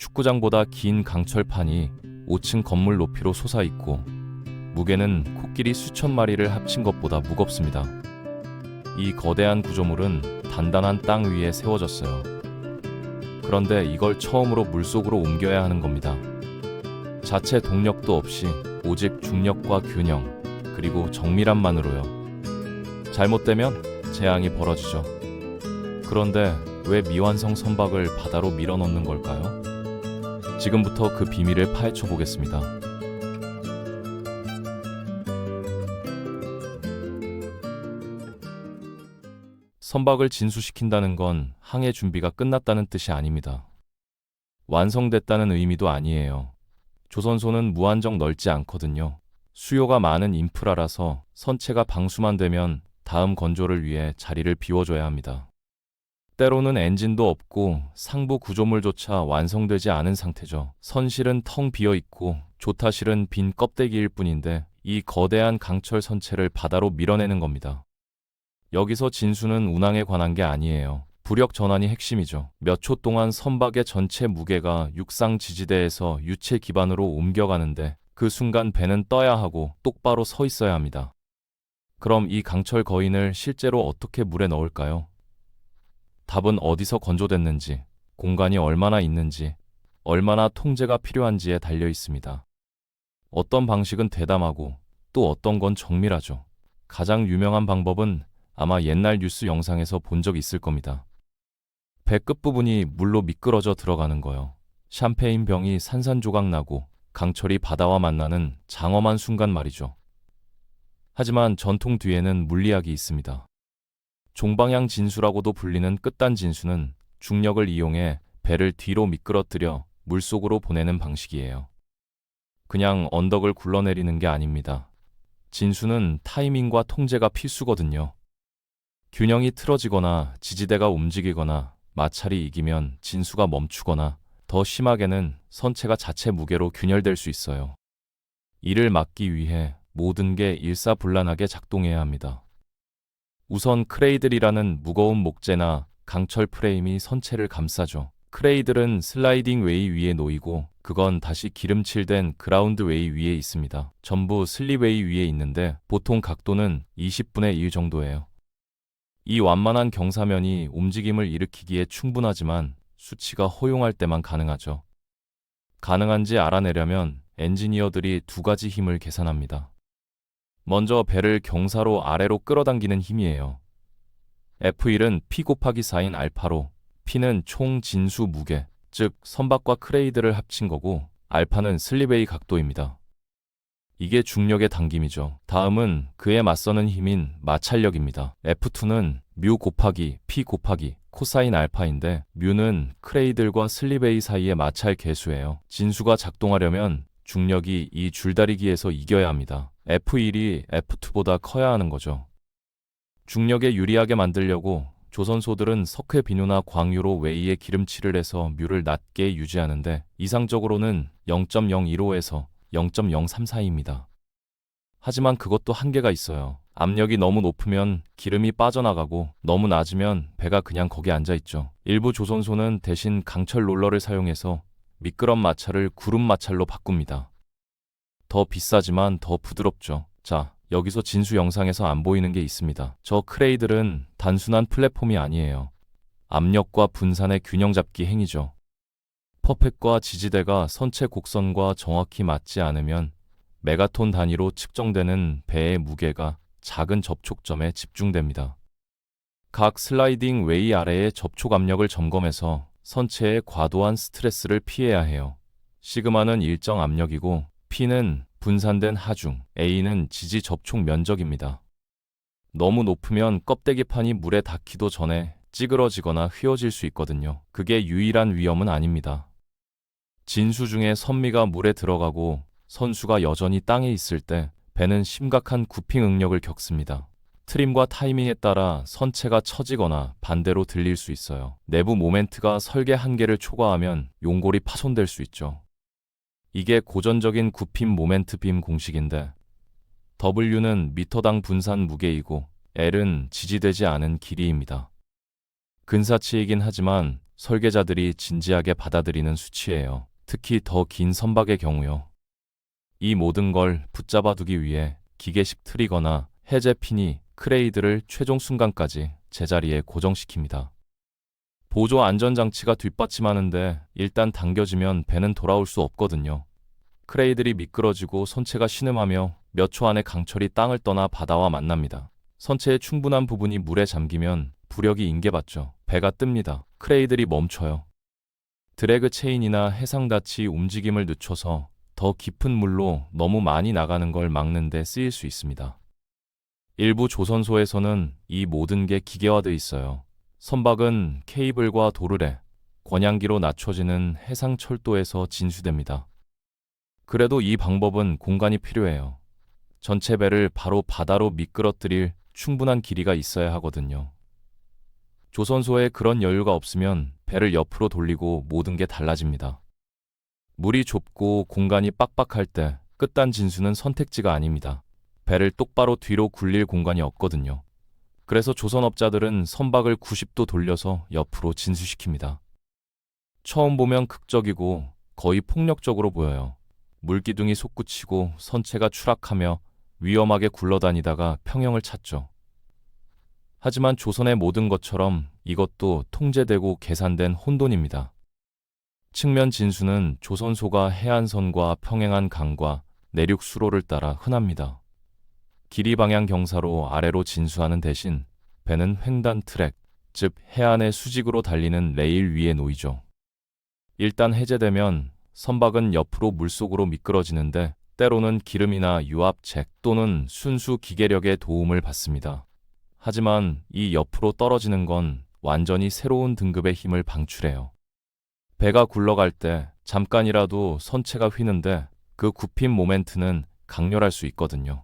축구장보다 긴 강철판이 5층 건물 높이로 솟아있고 무게는 코끼리 수천 마리를 합친 것보다 무겁습니다. 이 거대한 구조물은 단단한 땅 위에 세워졌어요. 그런데 이걸 처음으로 물속으로 옮겨야 하는 겁니다. 자체 동력도 없이 오직 중력과 균형, 그리고 정밀함만으로요. 잘못되면 재앙이 벌어지죠. 그런데 왜 미완성 선박을 바다로 밀어넣는 걸까요? 지금부터 그 비밀을 파헤쳐 보겠습니다. 선박을 진수시킨다는 건 항해 준비가 끝났다는 뜻이 아닙니다. 완성됐다는 의미도 아니에요. 조선소는 무한정 넓지 않거든요. 수요가 많은 인프라라서 선체가 방수만 되면 다음 건조를 위해 자리를 비워줘야 합니다. 때로는 엔진도 없고 상부 구조물조차 완성되지 않은 상태죠. 선실은 텅 비어 있고 조타실은 빈 껍데기일 뿐인데 이 거대한 강철 선체를 바다로 밀어내는 겁니다. 여기서 진수는 운항에 관한 게 아니에요. 부력 전환이 핵심이죠. 몇 초 동안 선박의 전체 무게가 육상 지지대에서 유체 기반으로 옮겨가는데 그 순간 배는 떠야 하고 똑바로 서 있어야 합니다. 그럼 이 강철 거인을 실제로 어떻게 물에 넣을까요? 답은 어디서 건조됐는지, 공간이 얼마나 있는지, 얼마나 통제가 필요한지에 달려 있습니다. 어떤 방식은 대담하고 또 어떤 건 정밀하죠. 가장 유명한 방법은 아마 옛날 뉴스 영상에서 본 적 있을 겁니다. 배 끝부분이 물로 미끄러져 들어가는 거요. 샴페인 병이 산산조각 나고 강철이 바다와 만나는 장엄한 순간 말이죠. 하지만 전통 뒤에는 물리학이 있습니다. 종방향 진수라고도 불리는 끝단 진수는 중력을 이용해 배를 뒤로 미끄러뜨려 물속으로 보내는 방식이에요. 그냥 언덕을 굴러내리는 게 아닙니다. 진수는 타이밍과 통제가 필수거든요. 균형이 틀어지거나 지지대가 움직이거나 마찰이 이기면 진수가 멈추거나 더 심하게는 선체가 자체 무게로 균열될 수 있어요. 이를 막기 위해 모든 게 일사불란하게 작동해야 합니다. 우선 크레이들이라는 무거운 목재나 강철 프레임이 선체를 감싸죠. 크레이들은 슬라이딩 웨이 위에 놓이고 그건 다시 기름칠된 그라운드 웨이 위에 있습니다. 전부 슬립 웨이 위에 있는데 보통 각도는 20분의 1 정도예요. 이 완만한 경사면이 움직임을 일으키기에 충분하지만 수치가 허용할 때만 가능하죠. 가능한지 알아내려면 엔지니어들이 두 가지 힘을 계산합니다. 먼저 배를 경사로 아래로 끌어당기는 힘이에요. F1은 P 곱하기 4인 알파로, P는 총 진수 무게, 즉 선박과 크레이드를 합친 거고 알파는 슬립웨이 각도입니다. 이게 중력의 당김이죠. 다음은 그에 맞서는 힘인 마찰력입니다. F2는 뮤 곱하기 P 곱하기 코사인 알파인데 뮤는 크레이들과 슬립웨이 사이의 마찰 계수예요. 진수가 작동하려면 중력이 이 줄다리기에서 이겨야 합니다. F1이 F2보다 커야 하는 거죠. 중력에 유리하게 만들려고 조선소들은 석회 비누나 광유로 웨이에 기름칠을 해서 뮤를 낮게 유지하는데 이상적으로는 0.015에서 0.03 사이입니다. 하지만 그것도 한계가 있어요. 압력이 너무 높으면 기름이 빠져나가고 너무 낮으면 배가 그냥 거기 앉아있죠. 일부 조선소는 대신 강철 롤러를 사용해서 미끄럼 마찰을 구름 마찰로 바꿉니다. 더 비싸지만 더 부드럽죠. 자, 여기서 진수 영상에서 안 보이는 게 있습니다. 저 크레이들은 단순한 플랫폼이 아니에요. 압력과 분산의 균형 잡기 행위죠. 퍼펙과 지지대가 선체 곡선과 정확히 맞지 않으면 메가톤 단위로 측정되는 배의 무게가 작은 접촉점에 집중됩니다. 각 슬라이딩 웨이 아래의 접촉 압력을 점검해서 선체의 과도한 스트레스를 피해야 해요. 시그마는 일정 압력이고 P는 분산된 하중, A는 지지 접촉 면적입니다. 너무 높으면 껍데기판이 물에 닿기도 전에 찌그러지거나 휘어질 수 있거든요. 그게 유일한 위험은 아닙니다. 진수 중에 선미가 물에 들어가고 선수가 여전히 땅에 있을 때 배는 심각한 구핑 응력을 겪습니다. 트림과 타이밍에 따라 선체가 처지거나 반대로 들릴 수 있어요. 내부 모멘트가 설계 한계를 초과하면 용골이 파손될 수 있죠. 이게 고전적인 구핀 모멘트 빔 공식인데 W는 미터당 분산 무게이고 L은 지지되지 않은 길이입니다. 근사치이긴 하지만 설계자들이 진지하게 받아들이는 수치예요. 특히 더 긴 선박의 경우요. 이 모든 걸 붙잡아두기 위해 기계식 트리거나 해제핀이 크레이드를 최종 순간까지 제자리에 고정시킵니다. 보조 안전장치가 뒷받침하는데 일단 당겨지면 배는 돌아올 수 없거든요. 크레이들이 미끄러지고 선체가 신음하며 몇 초 안에 강철이 땅을 떠나 바다와 만납니다. 선체의 충분한 부분이 물에 잠기면 부력이 인계받죠. 배가 뜹니다. 크레이들이 멈춰요. 드래그 체인이나 해상닫이 움직임을 늦춰서 더 깊은 물로 너무 많이 나가는 걸 막는 데 쓰일 수 있습니다. 일부 조선소에서는 이 모든 게 기계화되어 있어요. 선박은 케이블과 도르래, 권양기로 낮춰지는 해상철도에서 진수됩니다. 그래도 이 방법은 공간이 필요해요. 전체 배를 바로 바다로 미끄러뜨릴 충분한 길이가 있어야 하거든요. 조선소에 그런 여유가 없으면 배를 옆으로 돌리고 모든 게 달라집니다. 물이 좁고 공간이 빡빡할 때 끝단 진수는 선택지가 아닙니다. 배를 똑바로 뒤로 굴릴 공간이 없거든요. 그래서 조선업자들은 선박을 90도 돌려서 옆으로 진수시킵니다. 처음 보면 극적이고 거의 폭력적으로 보여요. 물기둥이 솟구치고 선체가 추락하며 위험하게 굴러다니다가 평형을 찾죠. 하지만 조선의 모든 것처럼 이것도 통제되고 계산된 혼돈입니다. 측면 진수는 조선소가 해안선과 평행한 강과 내륙 수로를 따라 흔합니다. 길이 방향 경사로 아래로 진수하는 대신 배는 횡단 트랙, 즉 해안의 수직으로 달리는 레일 위에 놓이죠. 일단 해제되면 선박은 옆으로 물속으로 미끄러지는데 때로는 기름이나 유압책 또는 순수 기계력의 도움을 받습니다. 하지만 이 옆으로 떨어지는 건 완전히 새로운 등급의 힘을 방출해요. 배가 굴러갈 때 잠깐이라도 선체가 휘는데 그 굽힌 모멘트는 강렬할 수 있거든요.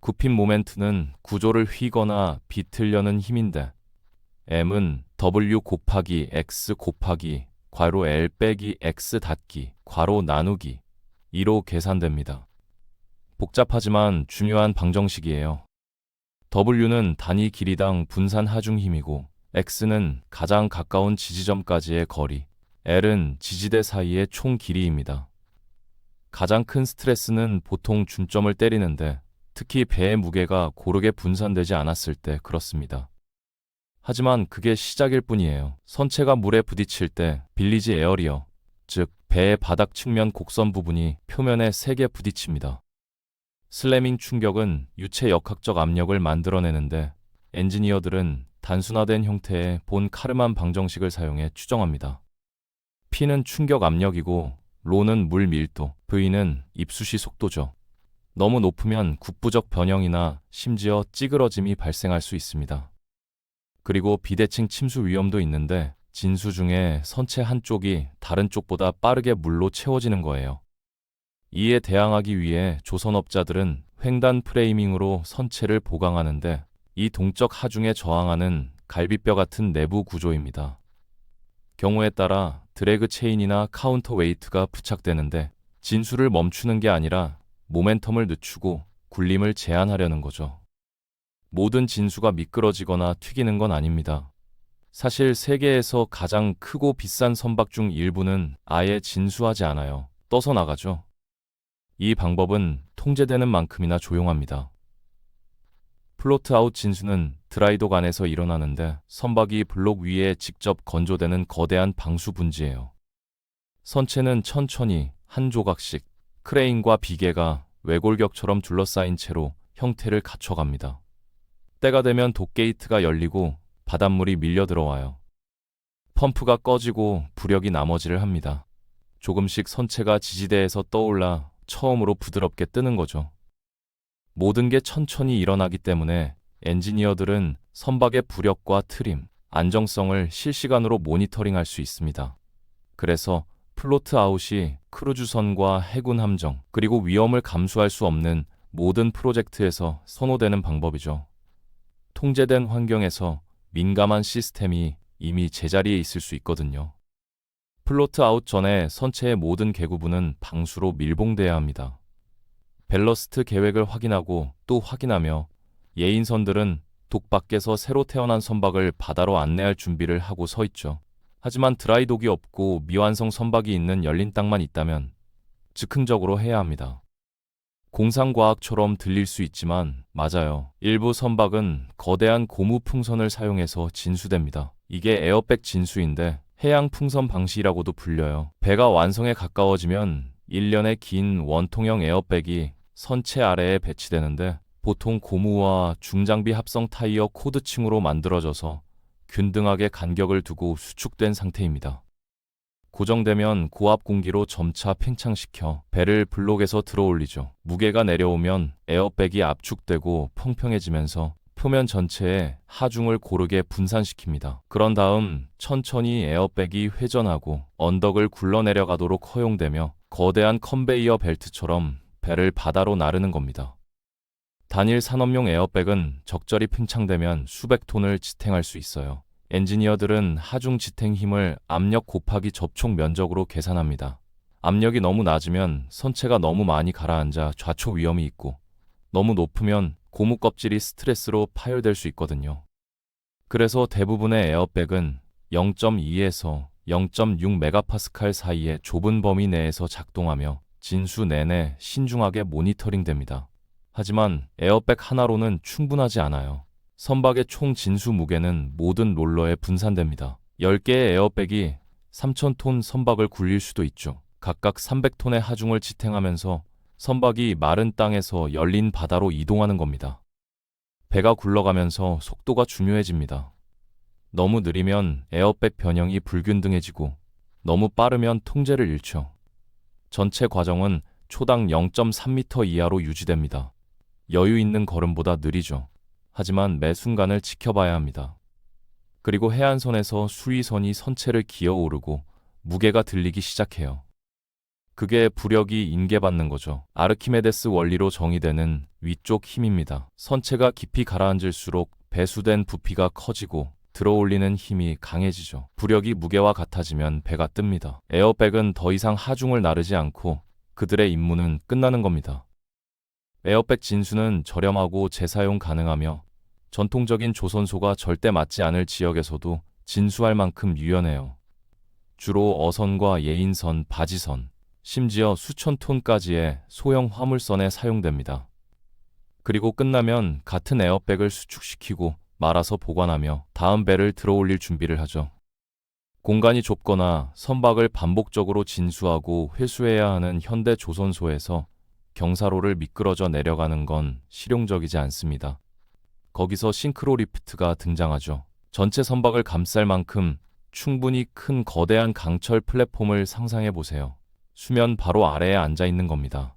굽힌 모멘트는 구조를 휘거나 비틀려는 힘인데 M은 W 곱하기 X 곱하기 괄호 L 빼기 X 닫기 괄호 나누기 2로 계산됩니다. 복잡하지만 중요한 방정식이에요. W는 단위 길이당 분산 하중 힘이고 X는 가장 가까운 지지점까지의 거리, L은 지지대 사이의 총 길이입니다. 가장 큰 스트레스는 보통 중점을 때리는데 특히 배의 무게가 고르게 분산되지 않았을 때 그렇습니다. 하지만 그게 시작일 뿐이에요. 선체가 물에 부딪힐 때 빌리지 에어리어, 즉 배의 바닥 측면 곡선 부분이 표면에 세게 부딪힙니다. 슬래밍 충격은 유체 역학적 압력을 만들어내는데 엔지니어들은 단순화된 형태의 본 카르만 방정식을 사용해 추정합니다. P는 충격 압력이고 로는 물 밀도, V는 입수시 속도죠. 너무 높으면 국부적 변형이나 심지어 찌그러짐이 발생할 수 있습니다. 그리고 비대칭 침수 위험도 있는데 진수 중에 선체 한쪽이 다른 쪽보다 빠르게 물로 채워지는 거예요. 이에 대항하기 위해 조선업자들은 횡단 프레이밍으로 선체를 보강하는데 이 동적 하중에 저항하는 갈비뼈 같은 내부 구조입니다. 경우에 따라 드래그 체인이나 카운터 웨이트가 부착되는데 진수를 멈추는 게 아니라 모멘텀을 늦추고 굴림을 제한하려는 거죠. 모든 진수가 미끄러지거나 튀기는 건 아닙니다. 사실 세계에서 가장 크고 비싼 선박 중 일부는 아예 진수하지 않아요. 떠서 나가죠. 이 방법은 통제되는 만큼이나 조용합니다. 플로트 아웃 진수는 드라이독 안에서 일어나는데 선박이 블록 위에 직접 건조되는 거대한 방수 분지예요. 선체는 천천히 한 조각씩 크레인과 비계가 외골격처럼 둘러싸인 채로 형태를 갖춰갑니다. 때가 되면 돛게이트가 열리고 바닷물이 밀려 들어와요. 펌프가 꺼지고 부력이 나머지를 합니다. 조금씩 선체가 지지대에서 떠올라 처음으로 부드럽게 뜨는 거죠. 모든 게 천천히 일어나기 때문에 엔지니어들은 선박의 부력과 트림, 안정성을 실시간으로 모니터링할 수 있습니다. 그래서 플로트 아웃이 크루즈선과 해군 함정, 그리고 위험을 감수할 수 없는 모든 프로젝트에서 선호되는 방법이죠. 통제된 환경에서 민감한 시스템이 이미 제자리에 있을 수 있거든요. 플로트 아웃 전에 선체의 모든 계구부는 방수로 밀봉돼야 합니다. 밸러스트 계획을 확인하고 또 확인하며 예인선들은 독 밖에서 새로 태어난 선박을 바다로 안내할 준비를 하고 서 있죠. 하지만 드라이독이 없고 미완성 선박이 있는 열린 땅만 있다면 즉흥적으로 해야 합니다. 공상과학처럼 들릴 수 있지만 맞아요. 일부 선박은 거대한 고무 풍선을 사용해서 진수됩니다. 이게 에어백 진수인데 해양 풍선 방식이라고도 불려요. 배가 완성에 가까워지면 일련의 긴 원통형 에어백이 선체 아래에 배치되는데 보통 고무와 중장비 합성 타이어 코드층으로 만들어져서 균등하게 간격을 두고 수축된 상태입니다. 고정되면 고압 공기로 점차 팽창시켜 배를 블록에서 들어올리죠. 무게가 내려오면 에어백이 압축되고 평평해지면서 표면 전체에 하중을 고르게 분산시킵니다. 그런 다음 천천히 에어백이 회전하고 언덕을 굴러내려가도록 허용되며 거대한 컨베이어 벨트처럼 배를 바다로 나르는 겁니다. 단일 산업용 에어백은 적절히 팽창되면 수백 톤을 지탱할 수 있어요. 엔지니어들은 하중 지탱 힘을 압력 곱하기 접촉 면적으로 계산합니다. 압력이 너무 낮으면 선체가 너무 많이 가라앉아 좌초 위험이 있고 너무 높으면 고무 껍질이 스트레스로 파열될 수 있거든요. 그래서 대부분의 에어백은 0.2에서 0.6 메가파스칼 사이의 좁은 범위 내에서 작동하며 진수 내내 신중하게 모니터링됩니다. 하지만 에어백 하나로는 충분하지 않아요. 선박의 총 진수 무게는 모든 롤러에 분산됩니다. 10개의 에어백이 3,000톤 선박을 굴릴 수도 있죠. 각각 300톤의 하중을 지탱하면서 선박이 마른 땅에서 열린 바다로 이동하는 겁니다. 배가 굴러가면서 속도가 중요해집니다. 너무 느리면 에어백 변형이 불균등해지고 너무 빠르면 통제를 잃죠. 전체 과정은 초당 0.3m 이하로 유지됩니다. 여유 있는 걸음보다 느리죠. 하지만 매 순간을 지켜봐야 합니다. 그리고 해안선에서 수위선이 선체를 기어오르고 무게가 들리기 시작해요. 그게 부력이 인계받는 거죠. 아르키메데스 원리로 정의되는 위쪽 힘입니다. 선체가 깊이 가라앉을수록 배수된 부피가 커지고 들어올리는 힘이 강해지죠. 부력이 무게와 같아지면 배가 뜹니다. 에어백은 더 이상 하중을 나르지 않고 그들의 임무는 끝나는 겁니다. 에어백 진수는 저렴하고 재사용 가능하며 전통적인 조선소가 절대 맞지 않을 지역에서도 진수할 만큼 유연해요. 주로 어선과 예인선, 바지선, 심지어 수천 톤까지의 소형 화물선에 사용됩니다. 그리고 끝나면 같은 에어백을 수축시키고 말아서 보관하며 다음 배를 들어올릴 준비를 하죠. 공간이 좁거나 선박을 반복적으로 진수하고 회수해야 하는 현대 조선소에서 경사로를 미끄러져 내려가는 건 실용적이지 않습니다. 거기서 싱크로 리프트가 등장하죠. 전체 선박을 감쌀 만큼 충분히 큰 거대한 강철 플랫폼을 상상해 보세요. 수면 바로 아래에 앉아 있는 겁니다.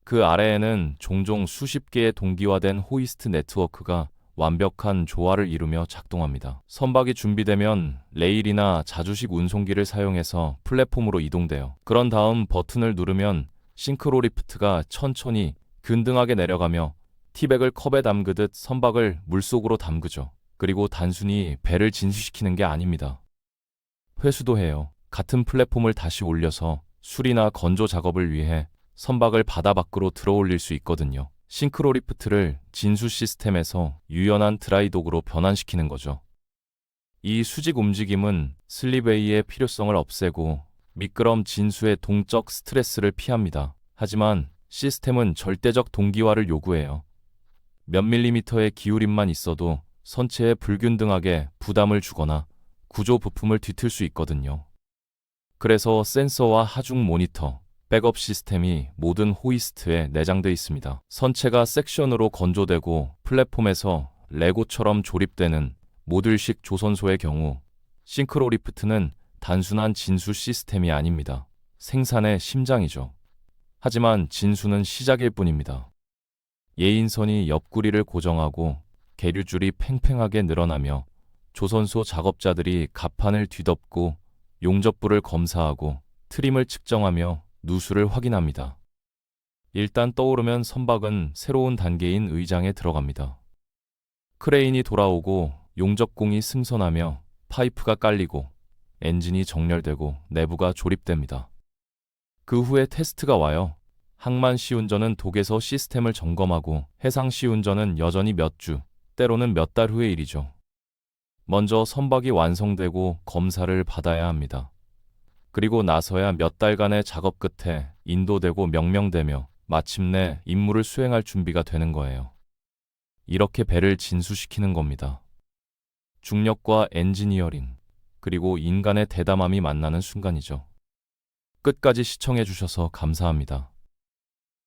그 아래에는 종종 수십 개의 동기화된 호이스트 네트워크가 완벽한 조화를 이루며 작동합니다. 선박이 준비되면 레일이나 자주식 운송기를 사용해서 플랫폼으로 이동돼요. 그런 다음 버튼을 누르면 싱크로 리프트가 천천히 균등하게 내려가며 티백을 컵에 담그듯 선박을 물속으로 담그죠. 그리고 단순히 배를 진수시키는 게 아닙니다. 회수도 해요. 같은 플랫폼을 다시 올려서 수리나 건조 작업을 위해 선박을 바다 밖으로 들어올릴 수 있거든요. 싱크로 리프트를 진수 시스템에서 유연한 드라이독으로 변환시키는 거죠. 이 수직 움직임은 슬립웨이의 필요성을 없애고 미끄럼 진수의 동적 스트레스를 피합니다. 하지만 시스템은 절대적 동기화를 요구해요. 몇 밀리미터의 기울임만 있어도 선체에 불균등하게 부담을 주거나 구조 부품을 뒤틀 수 있거든요. 그래서 센서와 하중 모니터, 백업 시스템이 모든 호이스트에 내장되어 있습니다. 선체가 섹션으로 건조되고 플랫폼에서 레고처럼 조립되는 모듈식 조선소의 경우 싱크로 리프트는 단순한 진수 시스템이 아닙니다. 생산의 심장이죠. 하지만 진수는 시작일 뿐입니다. 예인선이 옆구리를 고정하고 계류줄이 팽팽하게 늘어나며 조선소 작업자들이 갑판을 뒤덮고 용접부를 검사하고 트림을 측정하며 누수를 확인합니다. 일단 떠오르면 선박은 새로운 단계인 의장에 들어갑니다. 크레인이 돌아오고 용접공이 승선하며 파이프가 깔리고 엔진이 정렬되고 내부가 조립됩니다. 그 후에 테스트가 와요. 항만 시운전은 독에서 시스템을 점검하고 해상 시운전은 여전히 몇 주, 때로는 몇 달 후의 일이죠. 먼저 선박이 완성되고 검사를 받아야 합니다. 그리고 나서야 몇 달간의 작업 끝에 인도되고 명명되며 마침내 임무를 수행할 준비가 되는 거예요. 이렇게 배를 진수시키는 겁니다. 중력과 엔지니어링, 그리고 인간의 대담함이 만나는 순간이죠. 끝까지 시청해 주셔서 감사합니다.